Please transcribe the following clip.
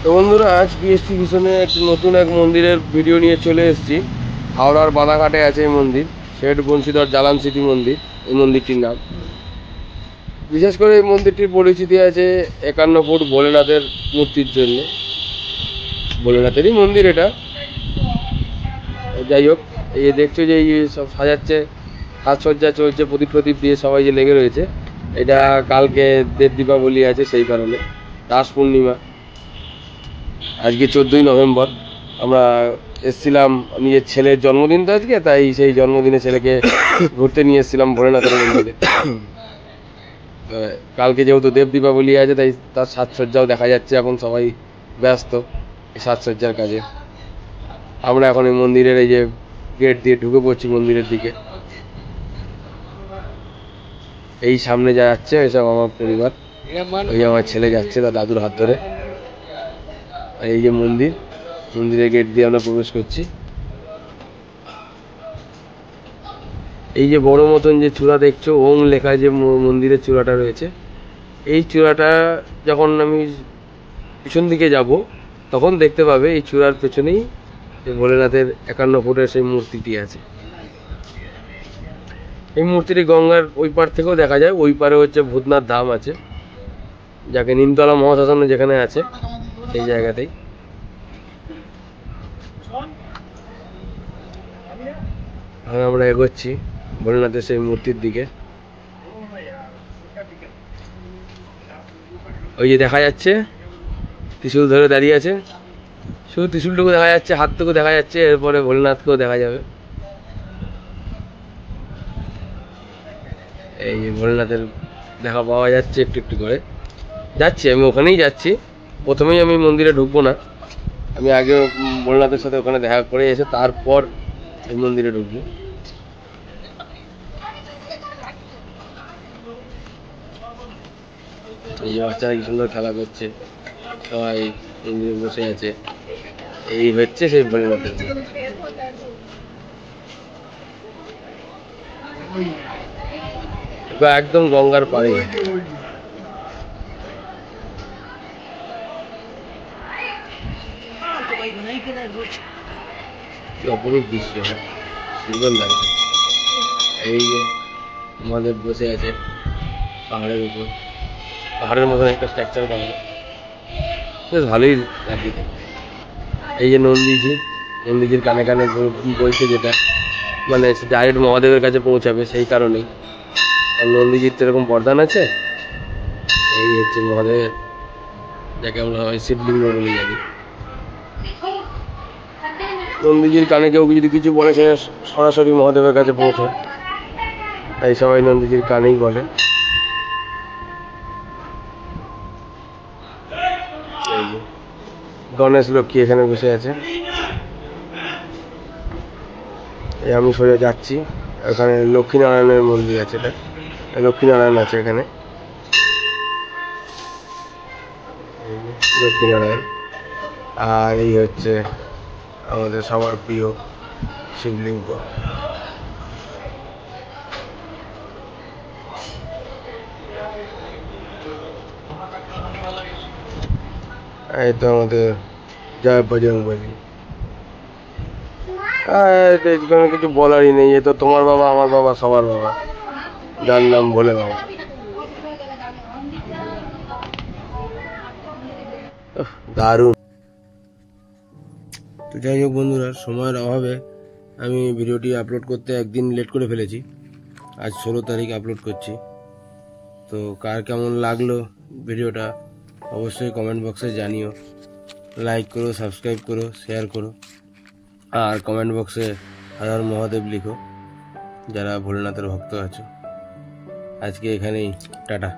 তো বন্ধুরা, আজ বিএসটি ভিশনে একটি নতুন এক মন্দিরের ভিডিও নিয়ে চলে এসেছি। হাওড়ার বাধাঘাটে আছে এই মন্দির, শেঠ বংশীধর জালান স্মৃতি মন্দির এই মন্দিরটির নাম। বিশেষ করে এই মন্দিরটির পরিচিতি আছে 51 ফুট ভোলেনাথের মূর্তির জন্য। ভোলেনাথেরই মন্দির এটা। যাই হোক, এই দেখছো যে এই সব সাজাচ্ছে, সাজসজ্জা চলছে, প্রদীপ প্রদীপ দিয়ে সবাই যে লেগে রয়েছে। এটা কালকে দেব দীপাবলি আছে, সেই কারণে রাস পূর্ণিমা। আজকে 14ই নভেম্বর। আমরা এসেছিলাম নিজের ছেলের জন্মদিন তো আজকে, তাই সেই জন্মদিনে ছেলেকে ঘুরতে নিয়ে এসেছিলাম ভোলেনাথের মন্দিরে। কালকে যেহেতু দেব দীপাবলি আছে, তাই তার সাজসজ্জাও দেখা যাচ্ছে। এখন সবাই ব্যস্ত এই সাজসজ্জার কাজে। আমরা এখন এই মন্দিরের এই যে গেট দিয়ে ঢুকে পড়ছি মন্দিরের দিকে। এই সামনে যা যাচ্ছে এসব আমার পরিবার, ওই আমার ছেলে যাচ্ছে তার দাদুর হাত ধরে। আর এই যে মন্দির, মন্দিরের গেট দিয়ে আমরা প্রবেশ করছি। এই যে বড় মতন যে চূড়া দেখছো, ওম লেখা যে মন্দিরের চূড়াটা রয়েছে, এই চূড়াটা যখন আমি পিছন দিকে যাব তখন দেখতে পাবে এই চূড়ার পেছনেই ভোলেনাথের 51 ফুটের সেই মূর্তিটি আছে। এই মূর্তিটি গঙ্গার ওই পার থেকেও দেখা যায়। ওই পারে হচ্ছে ভূতনাথ ধাম আছে, যাকে নিমতলা মহাশ্মশানে যেখানে আছে সেই জায়গাতেই। আমরা এগোচ্ছি ভোলেনাথের সেই মূর্তির দিকে। ওই যে দেখা যাচ্ছে ত্রিশূল ধরে দাঁড়িয়ে আছে, শুধু ত্রিশূলটুকু দেখা যাচ্ছে, হাতটুকু দেখা যাচ্ছে, এরপরে ভোলেনাথকেও দেখা যাবে। এই যে ভোলেনাথের দেখা পাওয়া যাচ্ছে একটু একটু করে। যাচ্ছি, আমি ওখানেই যাচ্ছি। প্রথমেই আমি মন্দিরে ঢুকবো না, আমি আগে ভোলেনাথের সাথে ওখানে দেখা করে এসে তারপর এই মন্দিরে ঢুকবো। এই যে বাচ্চারা কি সুন্দর খেলা করছে, সবাই মন্দিরে বসে আছে। এই হচ্ছে সেই ভোলেনাথের। একদম গঙ্গার পাড়ে। কি অপরূপ দৃশ্য, সুন্দর লাগছে। এই যে মহাদেব বসে আছে পাহাড়ের উপর, পাহাড়ের মতন একটা স্ট্রাকচার বানানো, বেশ ভালোই লাগে। এই যে নন্দীজি, নন্দীজির কানে কানে বলছে, যেটা মানে ডাইরেক্ট মহাদেবের কাছে পৌঁছাবে, সেই কারণেই। আর নন্দীজির তো এরকম বরদান আছে। এই হচ্ছে মহাদেবের, যাকে আমরা শিবলিঙ্গ বলে জানি। নন্দীজির কানে কেউ যদি কিছু বলে, সে সরাসরি মহাদেবের কাছে পৌঁছায়, তাই সবাই নন্দীজির কানেই বলে। এই যে গণেশ লক্ষ্মী এখানে বসে আছে। এই আমি সোজা যাচ্ছি, ওখানে লক্ষ্মীনারায়ণের মন্দির আছে, এটা লক্ষ্মীনারায়ণ আছে এখানে। লক্ষ্মীনারায়ণ। আর এই হচ্ছে আমাদের সবার প্রিয় শিবলিঙ্গ। এই তো আমাদের জয় বজরংবলী। এখানে কিছু বলারই নেই, এ তো তোমার বাবা, আমার বাবা, সবার বাবা, যার নাম ভোলে বাবা। দারুণ। তো যাই হোক বন্ধুরা, সময়ের অভাবে আমি ভিডিওটি আপলোড করতে একদিন লেট করে ফেলেছি। আজ 16 তারিখ আপলোড করছি। তো কার কেমন লাগলো ভিডিওটা অবশ্যই কমেন্ট বক্সে জানিও। লাইক করো, সাবস্ক্রাইব করো, শেয়ার করো, আর কমেন্ট বক্সে হর হর মহাদেব লিখো যারা ভোলেনাথের ভক্ত আছো। আজকে এখানেই, টাটা।